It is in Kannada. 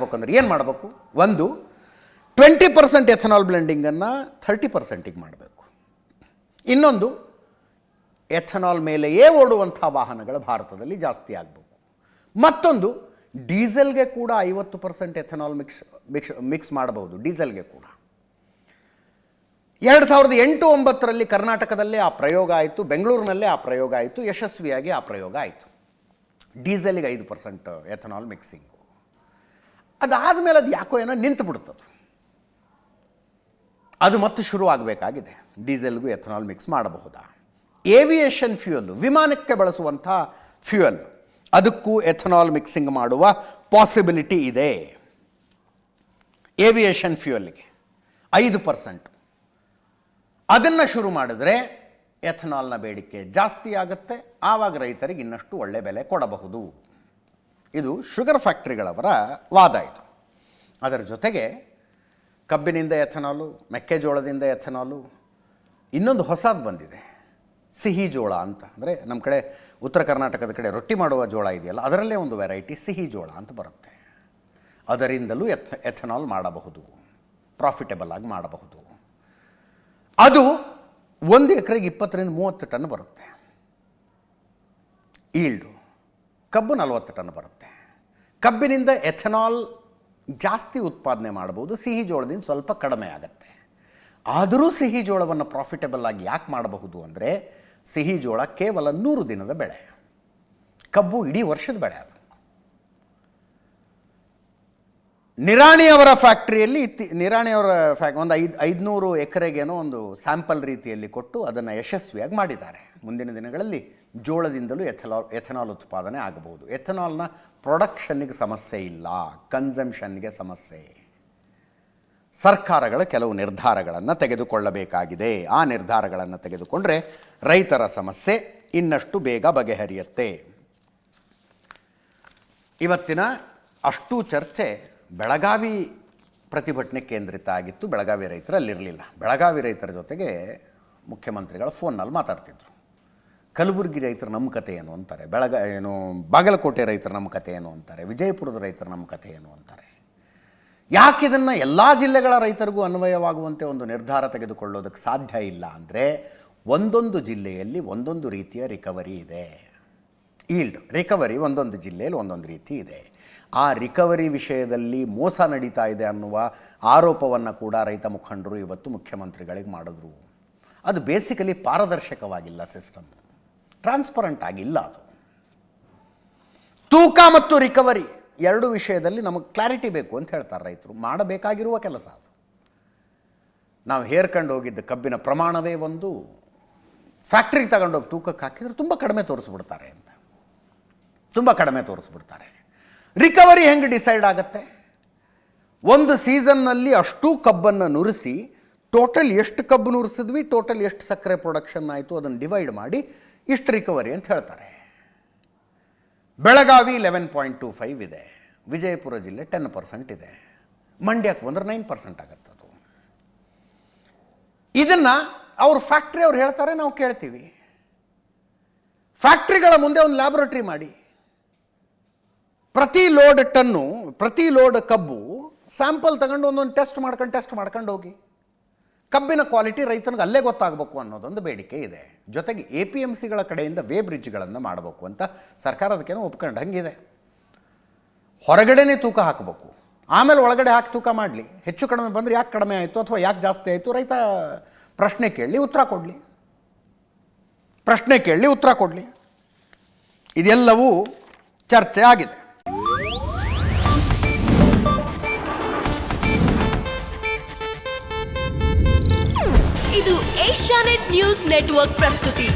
ಬೇಕಂದ್ರೆ ಏನು ಮಾಡಬೇಕು? ಒಂದು 20% ಎಥನಾಲ್ ಬ್ಲೆಂಡಿಂಗನ್ನು 30%ಗೆ ಮಾಡಬೇಕು. ಇನ್ನೊಂದು ಎಥನಾಲ್ ಮೇಲೆಯೇ ಓಡುವಂಥ ವಾಹನಗಳ ಭಾರತದಲ್ಲಿ ಜಾಸ್ತಿ ಆಗಬೇಕು. ಮತ್ತೊಂದು ಡೀಸೆಲ್ಗೆ ಕೂಡ 50% ಎಥನಾಲ್ ಮಿಕ್ಸ್ ಮಾಡಬಹುದು. ಡೀಸೆಲ್ಗೆ ಕೂಡ 2008-09 ಕರ್ನಾಟಕದಲ್ಲೇ ಆ ಪ್ರಯೋಗ ಆಯಿತು, ಬೆಂಗಳೂರಿನಲ್ಲೇ ಆ ಪ್ರಯೋಗ ಆಯಿತು, ಯಶಸ್ವಿಯಾಗಿ ಆ ಪ್ರಯೋಗ ಆಯಿತು. ಡೀಸೆಲ್ಗೆ 5% ಎಥನಾಲ್ ಮಿಕ್ಸಿಂಗು. ಅದಾದಮೇಲೆ ಅದು ಯಾಕೋ ಏನೋ ನಿಂತು ಬಿಡುತ್ತದು. ಅದು ಮತ್ತೆ ಶುರು ಆಗಬೇಕಾಗಿದೆ. ಡೀಸೆಲ್ಗೂ ಎಥನಾಲ್ ಮಿಕ್ಸ್ ಮಾಡಬಹುದಾ? ಏವಿಯೇಷನ್ ಫ್ಯೂಯಲ್, ವಿಮಾನಕ್ಕೆ ಬಳಸುವಂಥ ಫ್ಯೂಯಲ್, ಅದಕ್ಕೂ ಎಥನಾಲ್ ಮಿಕ್ಸಿಂಗ್ ಮಾಡುವ ಪಾಸಿಬಿಲಿಟಿ ಇದೆ. ಏವಿಯೇಷನ್ ಫ್ಯೂಯಲ್ಗೆ 5%. ಅದನ್ನು ಶುರು ಮಾಡಿದ್ರೆ ಎಥನಾಲ್ನ ಬೇಡಿಕೆ ಜಾಸ್ತಿ ಆಗುತ್ತೆ. ಆವಾಗ ರೈತರಿಗೆ ಇನ್ನಷ್ಟು ಒಳ್ಳೆ ಬೆಲೆ ಕೊಡಬಹುದು. ಇದು ಶುಗರ್ ಫ್ಯಾಕ್ಟ್ರಿಗಳವರ ವಾದ. ಇದು ಅದರ ಜೊತೆಗೆ ಕಬ್ಬಿನಿಂದ ಎಥನಾಲು, ಮೆಕ್ಕೆಜೋಳದಿಂದ ಎಥನಾಲು, ಇನ್ನೊಂದು ಹೊಸದು ಬಂದಿದೆ, ಸಿಹಿ ಜೋಳ ಅಂತ. ಅಂದರೆ ನಮ್ಮ ಕಡೆ ಉತ್ತರ ಕರ್ನಾಟಕದ ಕಡೆ ರೊಟ್ಟಿ ಮಾಡುವ ಜೋಳ ಇದೆಯಲ್ಲ, ಅದರಲ್ಲೇ ಒಂದು ವೆರೈಟಿ ಸಿಹಿ ಜೋಳ ಅಂತ ಬರುತ್ತೆ. ಅದರಿಂದಲೂ ಎಥನಾಲ್ ಮಾಡಬಹುದು, ಪ್ರಾಫಿಟೇಬಲ್ ಆಗಿ ಮಾಡಬಹುದು. ಅದು 1 ಎಕರೆಗೆ 20-30 ಟನ್ ಬರುತ್ತೆ ಈಲ್ಡು. ಕಬ್ಬು 40 ಟನ್ ಬರುತ್ತೆ. ಕಬ್ಬಿನಿಂದ ಎಥನಾಲ್ ಜಾಸ್ತಿ ಉತ್ಪಾದನೆ ಮಾಡಬಹುದು, ಸಿಹಿ ಜೋಳದಿಂದ ಸ್ವಲ್ಪ ಕಡಿಮೆ ಆಗುತ್ತೆ. ಆದರೂ ಸಿಹಿ ಜೋಳವನ್ನು ಪ್ರಾಫಿಟೇಬಲ್ ಆಗಿ ಯಾಕೆ ಮಾಡಬಹುದು ಅಂದರೆ, ಸಿಹಿ ಜೋಳ ಕೇವಲ 100 ದಿನದ ಬೆಳೆ, ಕಬ್ಬು ಇಡೀ ವರ್ಷದ ಬೆಳೆ. ಅದು ನಿರಾಣಿಯವರ ಫ್ಯಾಕ್ಟ್ರಿಯಲ್ಲಿ ನಿರಾಣಿಯವರ ಒಂದು 500 ಎಕರೆಗೇನೋ ಒಂದು ಸ್ಯಾಂಪಲ್ ರೀತಿಯಲ್ಲಿ ಕೊಟ್ಟು ಅದನ್ನು ಯಶಸ್ವಿಯಾಗಿ ಮಾಡಿದ್ದಾರೆ. ಮುಂದಿನ ದಿನಗಳಲ್ಲಿ ಜೋಳದಿಂದಲೂ ಎಥನಾಲ್ ಉತ್ಪಾದನೆ ಆಗಬಹುದು. ಎಥನಾಲ್ನ ಪ್ರೊಡಕ್ಷನ್ನಿಗೆ ಸಮಸ್ಯೆ ಇಲ್ಲ, ಕನ್ಸಂಪ್ಷನ್ಗೆ ಸಮಸ್ಯೆ. ಸರ್ಕಾರಗಳ ಕೆಲವು ನಿರ್ಧಾರಗಳನ್ನು ತೆಗೆದುಕೊಳ್ಳಬೇಕಾಗಿದೆ. ಆ ನಿರ್ಧಾರಗಳನ್ನು ತೆಗೆದುಕೊಂಡ್ರೆ ರೈತರ ಸಮಸ್ಯೆ ಇನ್ನಷ್ಟು ಬೇಗ ಬಗೆಹರಿಯುತ್ತೆ. ಇವತ್ತಿನ ಅಷ್ಟೂ ಚರ್ಚೆ ಬೆಳಗಾವಿ ಪ್ರತಿಭಟನೆ ಕೇಂದ್ರಿತ ಆಗಿತ್ತು. ಬೆಳಗಾವಿ ರೈತರಲ್ಲಿರಲಿಲ್ಲ. ಬೆಳಗಾವಿ ರೈತರ ಜೊತೆಗೆ ಮುಖ್ಯಮಂತ್ರಿಗಳು ಫೋನ್ನಲ್ಲಿ ಮಾತಾಡ್ತಿದ್ರು. ಕಲಬುರಗಿ ರೈತರ ನಮ್ಮ ಕತೆ ಏನು ಅಂತಾರೆ, ಬಾಗಲಕೋಟೆ ರೈತರ ನಮ್ಮ ಕತೆ ಏನು ಅಂತಾರೆ, ವಿಜಯಪುರದ ರೈತರ ನಮ್ಮ ಕತೆ ಏನು ಅಂತಾರೆ. ಯಾಕೆ ಇದನ್ನು ಎಲ್ಲ ಜಿಲ್ಲೆಗಳ ರೈತರಿಗೂ ಅನ್ವಯವಾಗುವಂತೆ ಒಂದು ನಿರ್ಧಾರ ತೆಗೆದುಕೊಳ್ಳೋದಕ್ಕೆ ಸಾಧ್ಯ ಇಲ್ಲ ಅಂದರೆ, ಒಂದೊಂದು ಜಿಲ್ಲೆಯಲ್ಲಿ ಒಂದೊಂದು ರೀತಿಯ ರಿಕವರಿ ಇದೆ. ಈಲ್ಡ್ ರಿಕವರಿ ಒಂದೊಂದು ಜಿಲ್ಲೆಯಲ್ಲಿ ಒಂದೊಂದು ರೀತಿ ಇದೆ. ಆ ರಿಕವರಿ ವಿಷಯದಲ್ಲಿ ಮೋಸ ನಡೀತಾ ಇದೆ ಅನ್ನುವ ಆರೋಪವನ್ನು ಕೂಡ ರೈತ ಮುಖಂಡರು ಇವತ್ತು ಮುಖ್ಯಮಂತ್ರಿಗಳಿಗೆ ಮಾಡಿದ್ರು. ಅದು ಬೇಸಿಕಲಿ ಪಾರದರ್ಶಕವಾಗಿಲ್ಲ, ಸಿಸ್ಟಮ್ ಟ್ರಾನ್ಸ್ಪರೆಂಟ್ ಆಗಿಲ್ಲ. ಅದು ತೂಕ ಮತ್ತು ರಿಕವರಿ ಎರಡು ವಿಷಯದಲ್ಲಿ ನಮಗೆ ಕ್ಲಾರಿಟಿ ಬೇಕು ಅಂತ ಹೇಳ್ತಾರೆ ರೈತರು. ಮಾಡಬೇಕಾಗಿರುವ ಕೆಲಸ ಅದು. ನಾವು ಹೇರ್ಕೊಂಡು ಹೋಗಿದ್ದ ಕಬ್ಬಿನ ಪ್ರಮಾಣವೇ ಒಂದು, ಫ್ಯಾಕ್ಟ್ರಿಗೆ ತಗೊಂಡೋಗಿ ತೂಕಕ್ಕೆ ಹಾಕಿದ್ರೆ ತುಂಬ ಕಡಿಮೆ ತೋರಿಸ್ಬಿಡ್ತಾರೆ ಅಂತ, ತುಂಬ ಕಡಿಮೆ ತೋರಿಸ್ಬಿಡ್ತಾರೆ. ರಿಕವರಿ ಹೆಂಗೆ ಡಿಸೈಡ್ ಆಗುತ್ತೆ? ಒಂದು ಸೀಸನ್ನಲ್ಲಿ ಅಷ್ಟೂ ಕಬ್ಬನ್ನು ನುರಿಸಿ ಟೋಟಲ್ ಎಷ್ಟು ಕಬ್ಬು ನುರಿಸಿದ್ವಿ, ಟೋಟಲ್ ಎಷ್ಟು ಸಕ್ಕರೆ ಪ್ರೊಡಕ್ಷನ್ ಆಯಿತು, ಅದನ್ನು ಡಿವೈಡ್ ಮಾಡಿ ಇಷ್ಟು ರಿಕವರಿ ಅಂತ ಹೇಳ್ತಾರೆ. ಬೆಳಗಾವಿ 11.25 ಇದೆ, ವಿಜಯಪುರ ಜಿಲ್ಲೆ 10% ಇದೆ, ಮಂಡ್ಯಕ್ಕೆ ಬಂದರೆ 9% ಆಗುತ್ತದು. ಇದನ್ನು ಅವ್ರ ಫ್ಯಾಕ್ಟ್ರಿ ಅವ್ರು ಹೇಳ್ತಾರೆ, ನಾವು ಕೇಳ್ತೀವಿ. ಫ್ಯಾಕ್ಟ್ರಿಗಳ ಮುಂದೆ ಒಂದು ಲ್ಯಾಬೊರೇಟರಿ ಮಾಡಿ, ಪ್ರತಿ ಲೋಡ್ ಕಬ್ಬು ಸ್ಯಾಂಪಲ್ ತಗೊಂಡು ಒಂದೊಂದು ಟೆಸ್ಟ್ ಮಾಡ್ಕೊಂಡು ಹೋಗಿ. ಕಬ್ಬಿನ ಕ್ವಾಲಿಟಿ ರೈತನಿಗೆ ಅಲ್ಲೇ ಗೊತ್ತಾಗಬೇಕು ಅನ್ನೋದೊಂದು ಬೇಡಿಕೆ ಇದೆ. ಜೊತೆಗೆ APMCಗಳ ಕಡೆಯಿಂದ ವೇ ಬ್ರಿಡ್ಜ್ಗಳನ್ನು ಮಾಡಬೇಕು ಅಂತ ಸರ್ಕಾರ ಅದಕ್ಕೇನೋ ಒಪ್ಕೊಂಡು ಹಂಗಿದೆ. ಹೊರಗಡೆನೇ ತೂಕ ಹಾಕಬೇಕು, ಆಮೇಲೆ ಒಳಗಡೆ ಹಾಕಿ ತೂಕ ಮಾಡಲಿ. ಹೆಚ್ಚು ಕಡಿಮೆ ಬಂದರೆ ಯಾಕೆ ಕಡಿಮೆ ಆಯಿತು ಅಥವಾ ಯಾಕೆ ಜಾಸ್ತಿ ಆಯಿತು, ರೈತ ಪ್ರಶ್ನೆ ಕೇಳಲಿ, ಉತ್ತರ ಕೊಡಲಿ. ಇದೆಲ್ಲವೂ ಚರ್ಚೆ ಆಗಿದೆ. ಇದು ಏಷ್ಯಾನೆಟ್ ನ್ಯೂಸ್ ನೆಟ್ವರ್ಕ್ ಪ್ರಸ್ತುತಿ.